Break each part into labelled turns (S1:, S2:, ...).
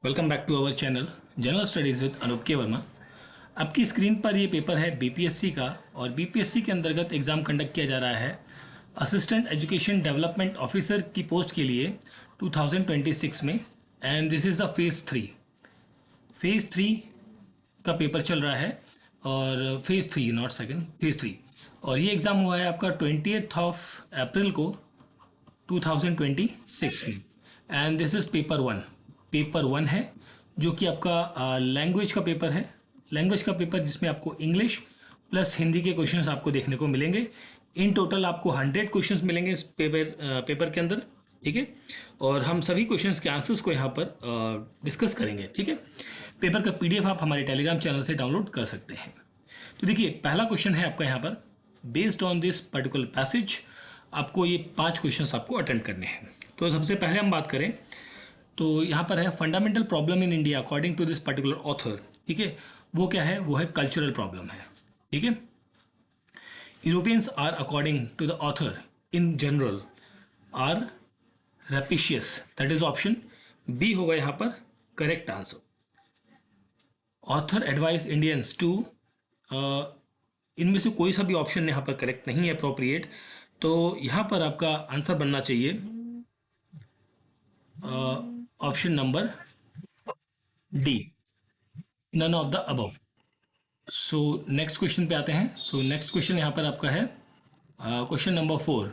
S1: Welcome back to our channel general studies with Anoop K Verma. आपकी screen पर ये paper है बीपीएससी का और बीपीएससी के अंतर्गत एग्ज़ाम कंडक्ट किया जा रहा है असिस्टेंट एजुकेशन डेवलपमेंट ऑफिसर की पोस्ट के लिए 2026 में। And this is the phase three का पेपर चल रहा है और phase three not second, phase three. और ये एग्ज़ाम हुआ है आपका 20th ऑफ अप्रैल को 2026 में। And this is paper one है जो कि आपका लैंग्वेज का पेपर है। लैंग्वेज का पेपर जिसमें आपको इंग्लिश प्लस हिंदी के क्वेश्चंस आपको देखने को मिलेंगे। इन टोटल आपको 100 क्वेश्चंस मिलेंगे इस पेपर के अंदर, ठीक है। और हम सभी क्वेश्चंस के आंसर्स को यहाँ पर डिस्कस करेंगे, ठीक है। पेपर का पीडीएफ आप हमारे टेलीग्राम चैनल से डाउनलोड कर सकते हैं। तो देखिए, पहला क्वेश्चन है आपका यहाँ पर, based on this particular passage आपको ये 5 क्वेश्चंस आपको अटेंड करने हैं। तो सबसे पहले हम बात करें तो यहाँ पर है fundamental problem in India according to this particular author, ठीक है। वो क्या है? वो है कल्चरल प्रॉब्लम है, ठीक है। Europeans are according to the author in general are rapacious, that is option B होगा यहाँ पर correct answer. Author advise Indians to, इनमें से कोई सा भी ऑप्शन यहाँ पर करेक्ट नहीं है अप्रोप्रिएट। तो यहाँ पर आपका आंसर बनना चाहिए option number D, none of the above. So next question पे आते हैं। सो नेक्स्ट क्वेश्चन यहाँ पर आपका है question number 4।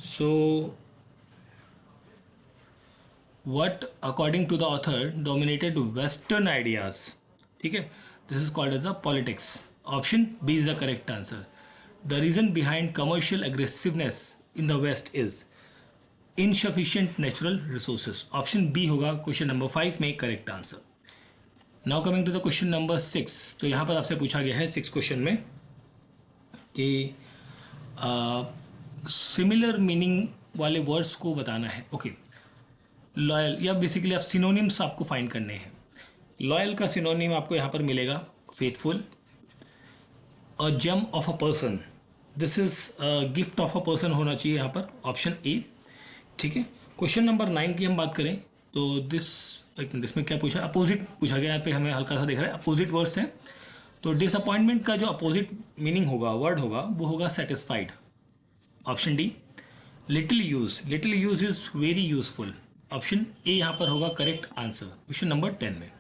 S1: So what according to the author dominated western ideas, ठीक है। This is called as a politics. Option B is the correct answer. The reason behind commercial aggressiveness in the west is insufficient natural resources. Option B होगा question number 5 में correct answer. Now coming to the question number 6। तो यहाँ पर आपसे पूछा गया है 6 question में कि सिमिलर मीनिंग वाले वर्ड्स को बताना है। ओके, लॉयल या बेसिकली आप सिनोनिम्स आपको फाइंड करने हैं। लॉयल का सिनोनिम आपको यहाँ पर मिलेगा faithful. A gem of a person, this is gift of a person होना चाहिए यहाँ पर, ऑप्शन ए, ठीक है। क्वेश्चन नंबर 9 की हम बात करें तो इसमें क्या पूछा? अपोजिट पूछा गया। यहाँ पे हमें हल्का सा दिख रहा है अपोजिट वर्ड्स हैं। तो डिसअपॉइंटमेंट का जो अपोजिट मीनिंग होगा, वर्ड होगा, वो होगा satisfied, option D. Little use is very useful, option A यहाँ पर होगा करेक्ट आंसर क्वेश्चन नंबर 10 में।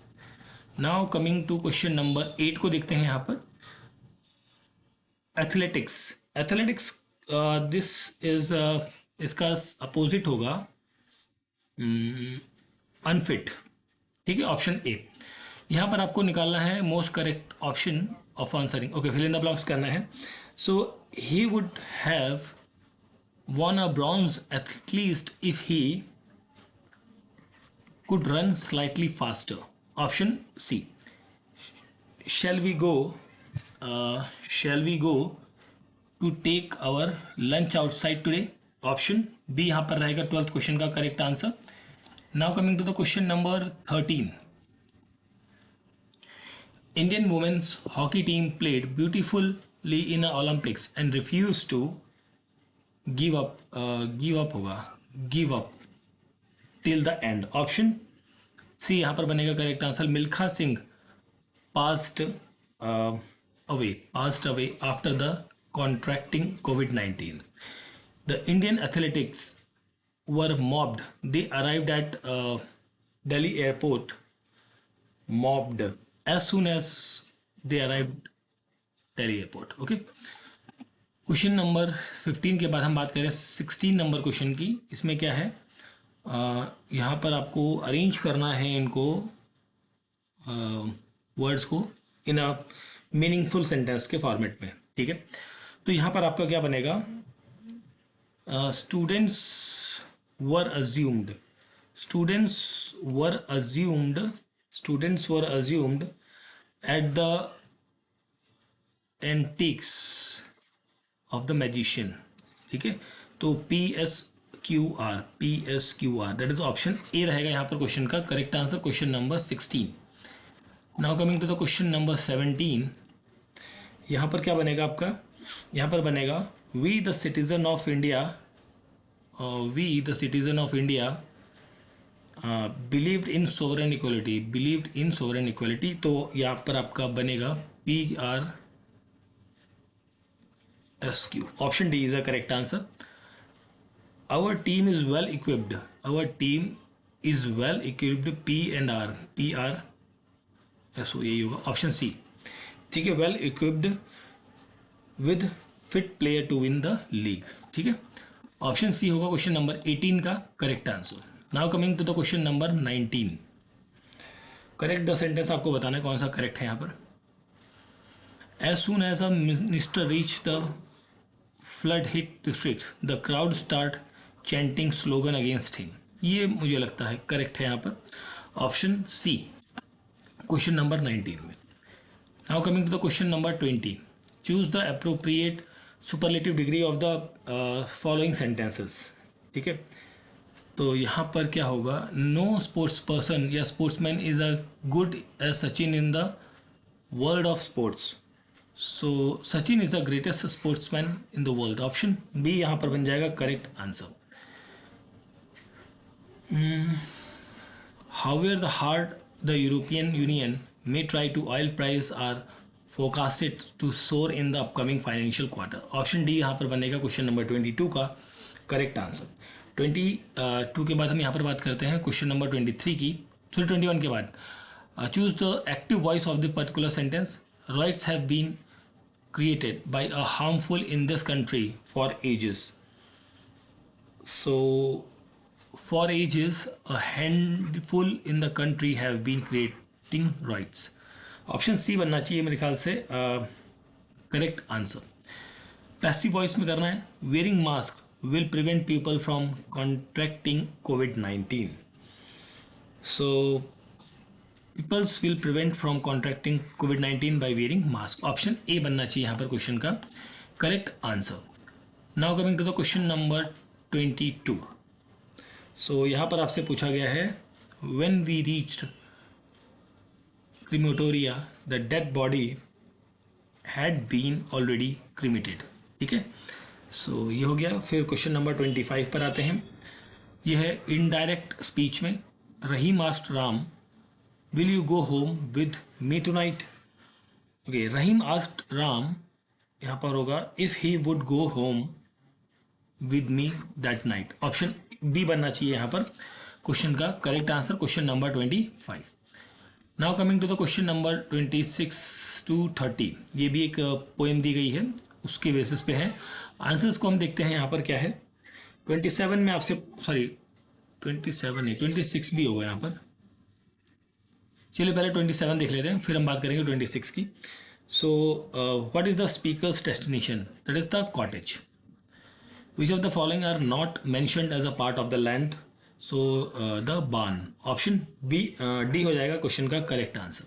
S1: Now coming to question number 8 को देखते हैं यहाँ पर। एथलेटिक्स दिस इज इसका अपोजिट होगा अनफिट, ठीक है, ऑप्शन ए। यहाँ पर आपको निकालना है most correct option of answering. Okay, fill in the blanks करना है। So he would have won a bronze at least if he could run slightly faster, option C. Shall we go to take our lunch outside today, option B यहाँ पर रहेगा 12th question का correct answer. Now coming to the question number 13। Indian women's hockey team played beautifully in the Olympics and refused to give up till the end, option C यहाँ पर बनेगा correct answer. Milkha Singh passed away after the contracting COVID-19. The Indian athletics were mobbed. They arrived at Delhi airport mobbed as soon as they arrived Delhi airport. Okay. Question number 15 के बाद हम बात करें 16 number question की। इसमें क्या है? यहाँ पर आपको अरेंज करना है इनको वर्ड्स को इन अ मीनिंगफुल सेंटेंस के फॉर्मेट में, ठीक है। तो यहाँ पर आपका क्या बनेगा? स्टूडेंट्स वर अज्यूम्ड at the antics of the magician, ठीक है। तो PSQR that is option A रहेगा यहाँ पर क्वेश्चन का correct answer question number 16। Now coming to the question number 17। यहाँ पर क्या बनेगा आपका? यहाँ पर बनेगा we the citizen of India believed in sovereign equality, believed in sovereign equality, तो यहाँ पर आपका बनेगा PRSQ। Option D is the correct answer. Our team is well equipped, our team is well equipped, PRSO यही होगा, option C. ठीक है, well equipped with fit player to win the league. ठीक है, ऑप्शन सी होगा question number 18 का correct answer. Now coming to the question number 19। Correct the sentence आपको बताना है कौन सा करेक्ट है यहाँ पर। As soon as a minister reach the flood hit district the crowd start chanting slogan against him. ये मुझे लगता है करेक्ट है यहाँ पर, ऑप्शन सी, क्वेश्चन नंबर 19 में। Now coming to the question number 20। Choose the appropriate superlative degree of the following sentences. ठीक है, तो यहाँ पर क्या होगा, नो स्पोर्ट्स पर्सन या sportsman is a good as Sachin in the world of sports. So Sachin is the greatest sportsman in the world, option B यहाँ पर बन जाएगा correct answer. However, the hard the European Union may try to oil price are forecasted to soar in the upcoming financial quarter. Option D यहाँ पर बनेगा question number 22 का correct answer. 22 के बाद हम यहाँ पर बात करते हैं क्वेश्चन नंबर 23 की, सॉरी 21 के बाद। Choose the active voice of the particular sentence. Rights have been created by a harmful in this country for ages. So for ages a handful in the country have been creating rights. Option C बनना चाहिए मेरे ख्याल से correct answer. Passive voice में करना है, wearing mask will prevent people from contracting covid. So peoples will prevent from contracting covid bye wearing mask, option A बनना चाहिए यहाँ पर क्वेश्चन का correct answer. Now coming to the question number 22। सो यहाँ पर आपसे पूछा गया है, when we reached क्रीमेटोरिया the dead body had been already cremated. ठीक है, सो ये हो गया। फिर क्वेश्चन नंबर 25 पर आते हैं। यह है इनडायरेक्ट स्पीच में, Rahim asked Ram will you go home with me tonight. Okay, Rahim asked Ram यहाँ पर होगा if he would go home with me that night, option B बनना चाहिए यहाँ पर क्वेश्चन का correct answer, question number 25। Now coming to the question number 26 to 30। ये भी एक पोएम दी गई है, उसके बेसिस पे है। आंसर्स को हम देखते हैं यहाँ पर क्या है। 27 में आपसे, सॉरी 27 नहीं 26 भी होगा यहाँ पर। चलिए पहले 27 देख लेते हैं, फिर हम बात करेंगे 26 की। So what is the speakers destination, that is the cottage. Which of the following are not mentioned as a part of the land? So the barn, option B, D हो जाएगा क्वेश्चन का correct answer.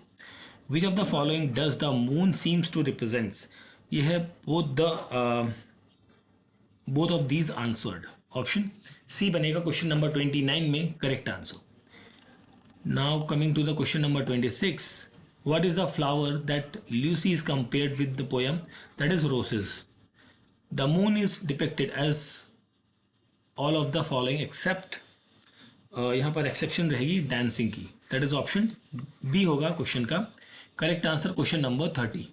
S1: Which of the following does the moon seems to represents? ये है both of these answered, option C बनेगा question number 29 में correct answer. Now coming to the question number 26, what is the flower that Lucy is compared with the poem? That is roses. The moon is depicted as all of the following except यहाँ पर exception रहेगी dancing की, that is option B होगा question का correct answer, question number 30।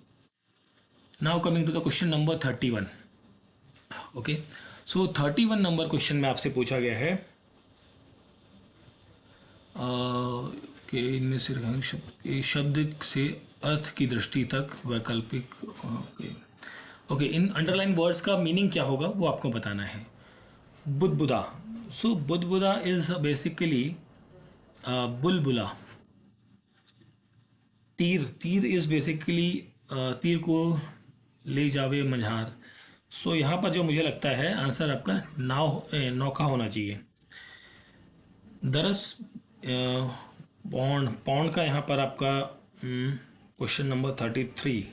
S1: Now coming to the question number 31। Okay, so 31 number question में आपसे पूछा गया है कि इनमें से शब्द से अर्थ की दृष्टि तक वैकल्पिक। ओके, इन अंडरलाइन वर्ड्स का मीनिंग क्या होगा वो आपको बताना है। बुदबुदा, सो बुदबुदा इज बेसिकली बुलबुला। तीर इज बेसिकली तीर को ले जावे मझार। सो यहाँ पर जो मुझे लगता है आंसर आपका नौका होना चाहिए। दरस पौंड का यहाँ पर आपका क्वेश्चन नंबर 33।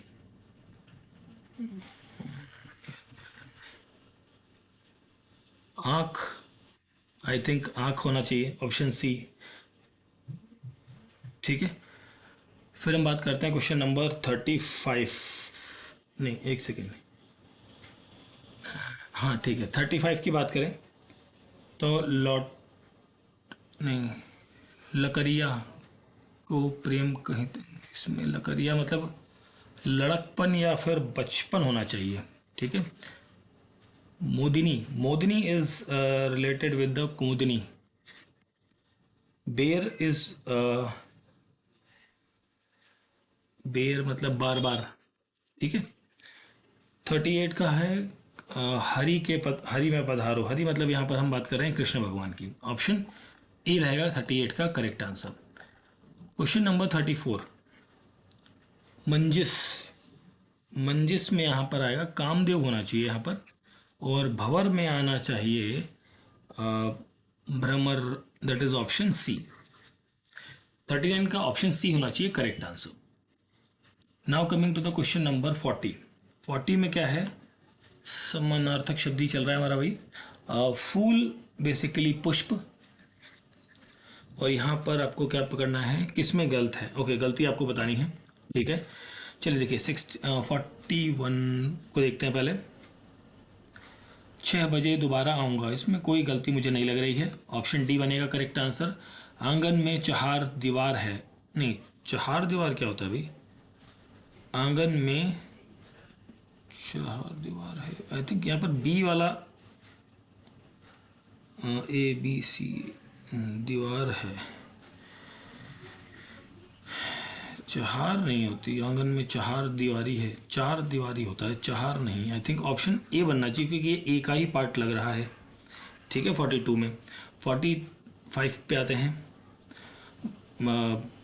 S1: आँख, आई थिंक आँख होना चाहिए, ऑप्शन सी। ठीक है, फिर हम बात करते हैं क्वेश्चन नंबर 35। नहीं, एक सेकेंड, हाँ ठीक है 35 की बात करें तो लॉट नहीं लकड़िया को प्रेम कहते हैं, इसमें लकड़िया मतलब लड़कपन या फिर बचपन होना चाहिए, ठीक है। मोदिनी, मोदिनी इज रिलेटेड विद द कुमुदनी। बेर इज बेर मतलब बार बार, ठीक है। 38 का है हरि के पद, हरि में पधारो। हरि मतलब यहाँ पर हम बात कर रहे हैं कृष्ण भगवान की। ऑप्शन ए रहेगा 38 का करेक्ट आंसर। Question number 34, मंजिस। मंजिस में यहाँ पर आएगा कामदेव होना चाहिए यहाँ पर, और भंवर में आना चाहिए भ्रमर, दैट इज ऑप्शन सी। 39 का ऑप्शन सी होना चाहिए correct answer. Now coming to the question number 40। 40 में क्या है, समानार्थक शब्द ही चल रहा है हमारा भाई। फूल बेसिकली पुष्प, और यहाँ पर आपको क्या पकड़ना है, किसमें गलत है। ओके, गलती आपको बतानी है, ठीक है। चलिए देखिए 41 को देखते हैं पहले। 6 बजे दोबारा आऊँगा, इसमें कोई गलती मुझे नहीं लग रही है। ऑप्शन डी बनेगा करेक्ट आंसर। आंगन में चहार दीवार है, नहीं, चहार दीवार क्या होता है भाई। आंगन में चहार दीवार है, आई थिंक यहाँ पर बी वाला, ए बी सी, दीवार है, चहार नहीं होती। आंगन में चहार दीवारी है, चार दीवारी होता है, चहार नहीं। आई थिंक ऑप्शन ए बनना चाहिए, क्योंकि ये ए का ही पार्ट लग रहा है, ठीक है। 42 में 45 पे आते हैं।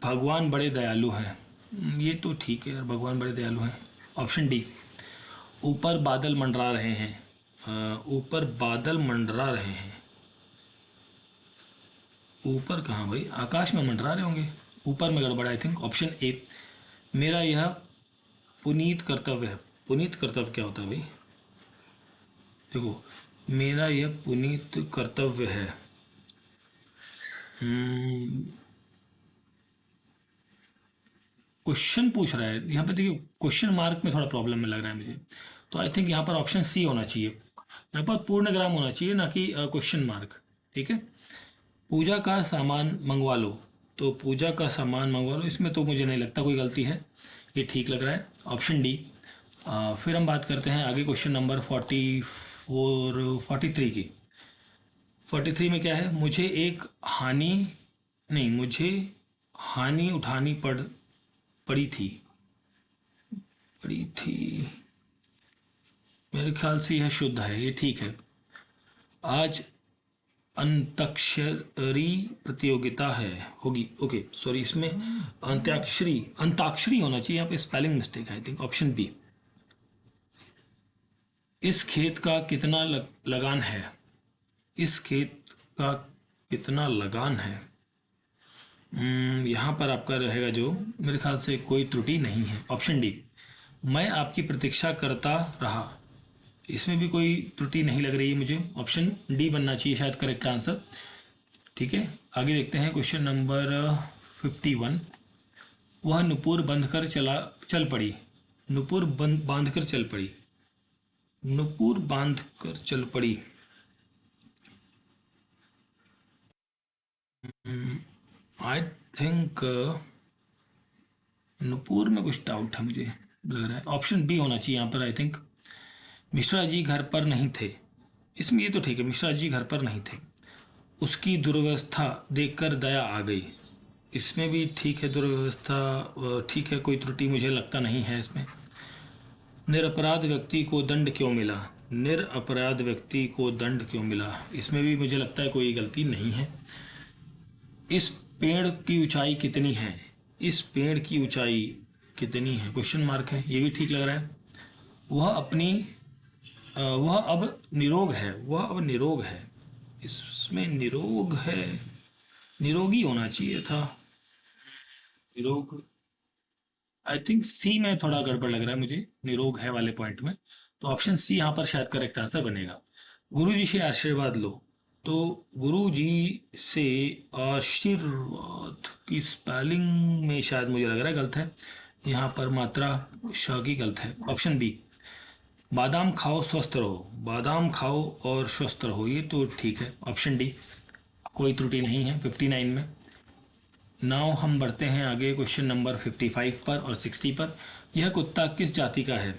S1: भगवान बड़े दयालु हैं, ये तो ठीक है, भगवान बड़े दयालु हैं। Option D. ऊपर बादल मंडरा रहे हैं, ऊपर बादल मंडरा रहे हैं, ऊपर कहाँ भाई, आकाश में मंडरा रहे होंगे, ऊपर में गड़बड़। I think option A. मेरा यह पुनीत कर्तव्य है। पुनीत कर्तव्य क्या होता है भाई, देखो, मेरा यह पुनीत कर्तव्य है। क्वेश्चन पूछ रहा है यहाँ पे, देखिए क्वेश्चन मार्क में थोड़ा प्रॉब्लम में लग रहा है मुझे, तो आई थिंक यहाँ पर ऑप्शन सी होना चाहिए। यहाँ पर पूर्णग्राम होना चाहिए, ना कि क्वेश्चन मार्क, ठीक है। पूजा का सामान मंगवा लो, तो पूजा का सामान मंगवा लो, इसमें तो मुझे नहीं लगता कोई गलती है, ये ठीक लग रहा है, ऑप्शन डी। फिर हम बात करते हैं आगे क्वेश्चन नंबर 43 की। 43 में क्या है, मुझे एक हानि, नहीं, मुझे हानि उठानी पड़ी थी, पड़ी थी, मेरे ख्याल से यह शुद्ध है, ये ठीक है। आज अंताक्षरी प्रतियोगिता है, होगी, ओके सॉरी, इसमें अंत्याक्षरी, अंताक्षरी होना चाहिए, यहाँ पे स्पेलिंग मिस्टेक है, आई थिंक ऑप्शन बी। इस खेत का कितना लगान है, इस खेत का कितना लगान है। यहाँ पर आपका रहेगा जो, मेरे ख्याल से कोई त्रुटि नहीं है, ऑप्शन डी। मैं आपकी प्रतीक्षा करता रहा, इसमें भी कोई त्रुटि नहीं लग रही है मुझे, ऑप्शन डी बनना चाहिए शायद करेक्ट आंसर, ठीक है। आगे देखते हैं क्वेश्चन नंबर 51। वह नुपुर बंध कर चल पड़ी, नुपुर बांध कर चल पड़ी, नुपुर बांध कर चल पड़ी। आई थिंक नुपुर में कुछ डाउट है मुझे लग रहा है, ऑप्शन बी होना चाहिए यहाँ पर। आई थिंक मिश्रा जी घर पर नहीं थे, इसमें ये तो ठीक है, मिश्रा जी घर पर नहीं थे। उसकी दुर्व्यवस्था देखकर दया आ गई, इसमें भी ठीक है, दुर्व्यवस्था ठीक है, कोई त्रुटि मुझे लगता नहीं है इसमें। निरपराध व्यक्ति को दंड क्यों मिला, निरपराध व्यक्ति को दंड क्यों मिला, इसमें भी मुझे लगता है कोई गलती नहीं है। इस पेड़ की ऊंचाई कितनी है, इस पेड़ की ऊंचाई कितनी है, क्वेश्चन मार्क है, ये भी ठीक लग रहा है। वह अब निरोग है, वह अब निरोग है, इसमें निरोग है, निरोगी होना चाहिए था, निरोग। आई थिंक सी में थोड़ा गड़बड़ लग रहा है मुझे, निरोग है वाले पॉइंट में, तो ऑप्शन सी यहाँ पर शायद करेक्ट आंसर बनेगा। गुरु जी से आशीर्वाद लो, तो गुरु जी से आशीर्वाद की स्पेलिंग में शायद मुझे लग रहा है गलत है, यहाँ पर मात्रा श की गलत है, ऑप्शन बी। बादाम खाओ स्वस्थ रहो, बादाम खाओ और स्वस्थ रहो, ये तो ठीक है, ऑप्शन डी, कोई त्रुटि नहीं है 59 में। नाउ हम बढ़ते हैं आगे क्वेश्चन नंबर 55 पर और 60 पर। यह कुत्ता किस जाति का है?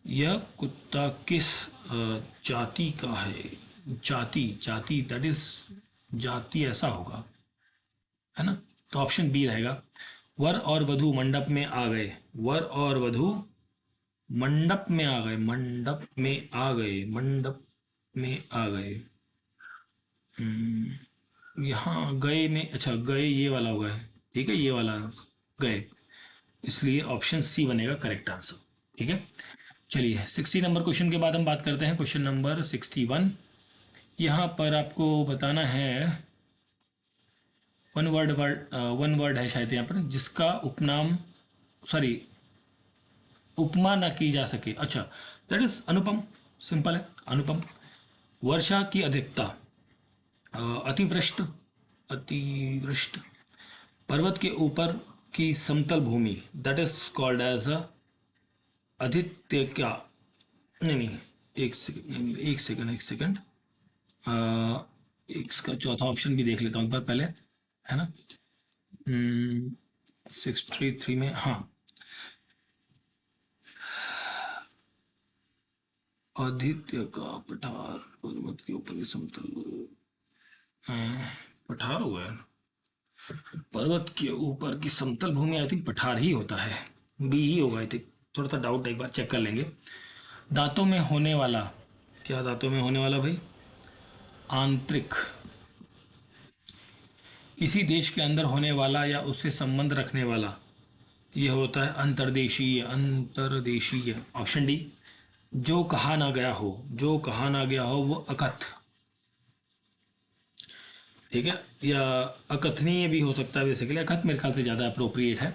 S1: यह कुत्ता किस जाति का है? जाति, जाति दैट इज, जाति ऐसा होगा, है ना? तो ऑप्शन बी रहेगा। वर और वधु मंडप में आ गए। वर और वधु मंडप में आ गए, मंडप में आ गए, मंडप में आ गए। यहाँ गए में, अच्छा गए ये वाला होगा, ठीक है, ये वाला गए, इसलिए ऑप्शन सी बनेगा करेक्ट आंसर। ठीक है, चलिए 60 नंबर क्वेश्चन के बाद हम बात करते हैं क्वेश्चन नंबर 61। यहाँ पर आपको बताना है, वन वर्ड है शायद यहाँ पर, जिसका उपनाम, सॉरी, उपमा ना की जा सके। अच्छा, दैट इज अनुपम। सिंपल है, अनुपम। वर्षा की अधिकता, अतिवृष्ट, अतिवृष्ट। पर्वत के ऊपर की समतल भूमि, that is called as a Aditya क्या, नहीं नहीं, एक सेकंड, नहीं नहीं, एक सेकंड, एक सेकंड, एक इसका चौथा ऑप्शन भी देख लेता हूँ एक बार पहले, है ना? 63 में, हाँ, आदित्य का पठार, पर्वत के ऊपर की समतल, पठार हुआ है, पर्वत के ऊपर की समतल भूमि, आई थिंक पठार ही होता है, बी ही होगा आई थिंक। थोड़ा सा डाउट, एक बार चेक कर लेंगे। दांतों में होने वाला, क्या दांतों में होने वाला भाई? आंतरिक, किसी देश के अंदर होने वाला या उससे संबंध रखने वाला, यह होता है अंतर्देशीय, अंतर्देशीय। Option D. जो कहा ना गया हो, जो कहा ना गया हो वो अकथ, ठीक है, या अकथनीय भी हो सकता है, बेसिकली अकथ मेरे ख्याल से ज़्यादा अप्रोप्रिएट है।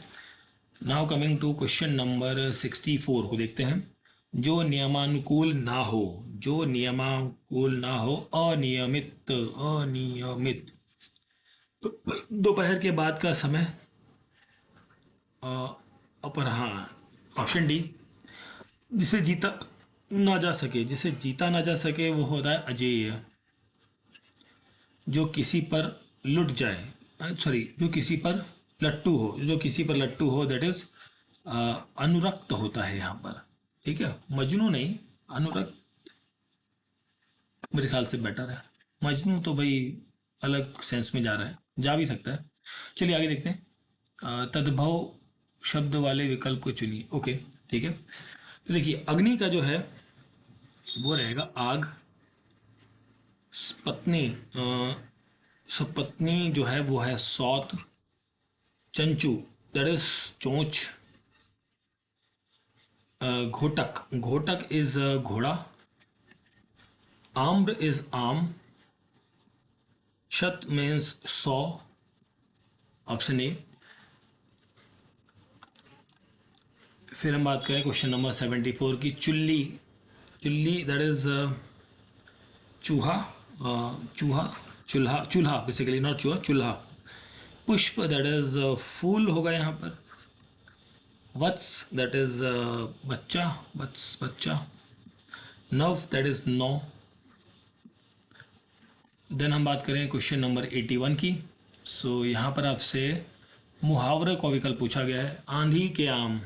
S1: Now coming to question number 64 को देखते हैं। जो नियमानुकूल ना हो, जो नियमानुकूल ना हो, अनियमित, अनियमित। दोपहर के बाद का समय, अपराह्न। Option D. जिसे जीता ना जा सके, जिसे जीता ना जा सके वो होता है अजेय। जो किसी पर लुट जाए, सॉरी, जो किसी पर लट्टू हो, जो किसी पर लट्टू हो, दैट इज अनुरक्त होता है यहाँ पर। ठीक है, मजनू नहीं, अनुरक्त मेरे ख्याल से बेटर है। मजनू तो भाई अलग सेंस में जा रहा है, जा भी सकता है। चलिए आगे देखते हैं। तद्भव शब्द वाले विकल्प को चुनिए। ओके, ठीक है, तो देखिए अग्नि का जो है वो रहेगा आग। पत्नी, सपत्नी जो है वो है सौत। चंचू, दैट इज चोंच। घोटक, घोटक इज घोड़ा। आम्र इज आम। शत मीन्स 100। Option A. फिर हम बात करें क्वेश्चन नंबर 74 की। चुल्ली, चुल्ली दैट इज चूहा, चूहा, चूल्हा, चूल्हा बेसिकली, नॉट चूहा, चूल्हा। पुष्प दैट इज फूल होगा यहाँ पर। वत्स दैट इज बच्चा, वत्स बच्चा। नव दैट इज नौ। देन हम बात करें क्वेश्चन नंबर 81 की। सो यहाँ पर आपसे मुहावरे का विकल्प पूछा गया है। आंधी के आम,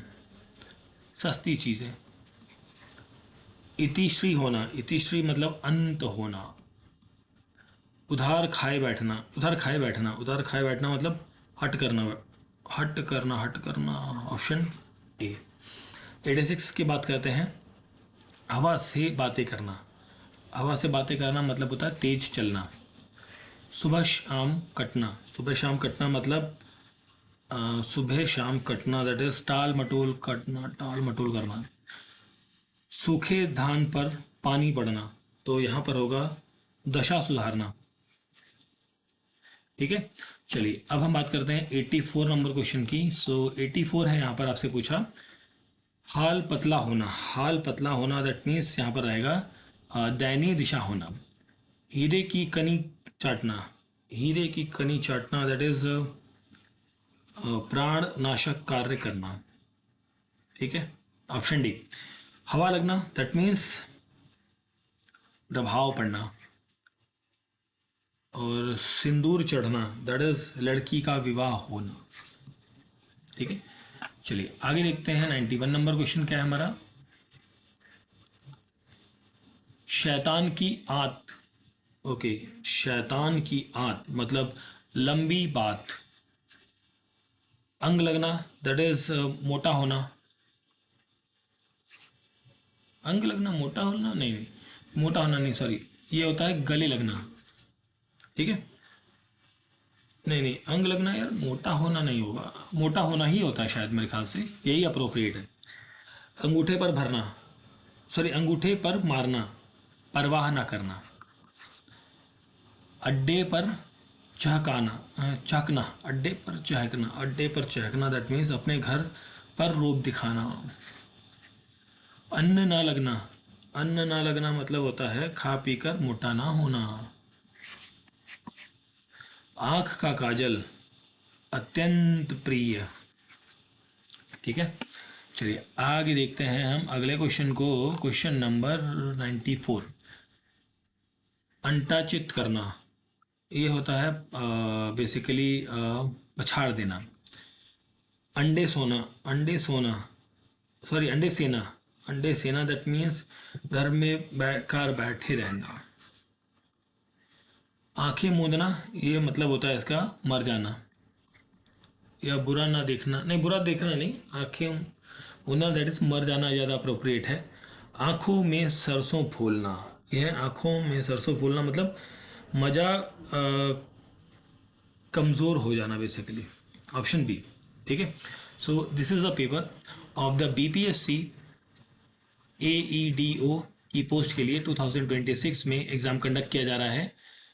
S1: सस्ती चीज़ें। इतिश्री होना, इतिश्री मतलब अंत होना। उधार खाए बैठना, उधार खाए बैठना, उधार खाए बैठना मतलब हट करना, हट करना, हट करना। Option A. 86 की बात करते हैं। हवा से बातें करना, हवा से बातें करना मतलब होता है तेज चलना। सुबह शाम कटना, सुबह शाम कटना मतलब सुबह शाम कटना, दैट इज टाल मटोल कटना, टाल मटोल करना। सूखे धान पर पानी पड़ना, तो यहाँ पर होगा दशा सुधारना। ठीक है, चलिए अब हम बात करते हैं 84 नंबर क्वेश्चन की। सो 84 है, यहाँ पर आपसे पूछा हाल पतला होना, हाल पतला होना दैट मीन्स यहाँ पर रहेगा दयनीय दिशा होना। हीरे की कनी चाटना, हीरे की कनी चाटना दैट इज प्राण नाशक कार्य करना। ठीक है, ऑप्शन डी। हवा लगना दैट मीन्स प्रभाव पड़ना। और सिंदूर चढ़ना, दैट इज लड़की का विवाह होना। ठीक है, चलिए आगे देखते हैं। 91 नंबर क्वेश्चन क्या है हमारा, शैतान की आंत। ओके, शैतान की आंत मतलब लंबी बात। अंग लगना, दैट इज मोटा होना। अंग लगना मोटा होना, नहीं नहीं, मोटा होना नहीं, सॉरी, ये होता है गले लगना। ठीक है, नहीं नहीं, अंग लगना यार मोटा होना नहीं होगा, मोटा होना ही होता है शायद, मेरे ख्याल से यही अप्रोप्रिएट है। अंगूठे पर भरना, सॉरी, अंगूठे पर मारना, परवाह ना करना। अड्डे पर चहकाना, चहकना, अड्डे पर चहकना, अड्डे पर चहकना, दैट मीन्स अपने घर पर रोब दिखाना। अन्न ना लगना, अन्न ना लगना मतलब होता है खा पी कर मोटा ना होना। आंख का काजल, अत्यंत प्रिय। ठीक है, चलिए आगे देखते हैं हम अगले क्वेश्चन को, क्वेश्चन नंबर 94। अंटाचित करना, ये होता है बेसिकली पछाड़ देना। अंडे सोना, अंडे सोना, सॉरी अंडे सेना, अंडे सेना, दैट मीन्स घर में बैठकर बैठे रहना। आंखें मूंदना, ये मतलब होता है इसका मर जाना या बुरा ना देखना, नहीं बुरा देखना नहीं, आंखें मूंदना दैट इज मर जाना ज़्यादा अप्रोप्रिएट है। आंखों में सरसों फूलना, यह है आंखों में सरसों फूलना मतलब मज़ा कमज़ोर हो जाना बेसिकली, ऑप्शन बी। ठीक है, so this is the paper of the BPSC AEDO की पोस्ट के लिए 2026 में एग्ज़ाम कंडक्ट किया जा रहा है।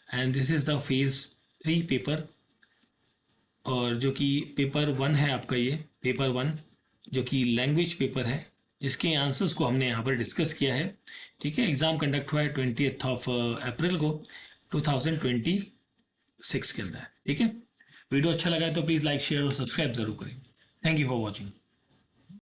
S1: And this is the phase 3 paper, और जो कि पेपर 1 है आपका, ये पेपर 1 जो कि लैंग्वेज पेपर है, जिसके आंसर्स को हमने यहाँ पर डिस्कस किया है। ठीक है, एग्ज़ाम कंडक्ट हुआ है 20 अप्रैल को 2026 के अंदर। ठीक है, वीडियो अच्छा लगा है तो प्लीज़ लाइक शेयर और सब्सक्राइब ज़रूर करें। Thank you for watching.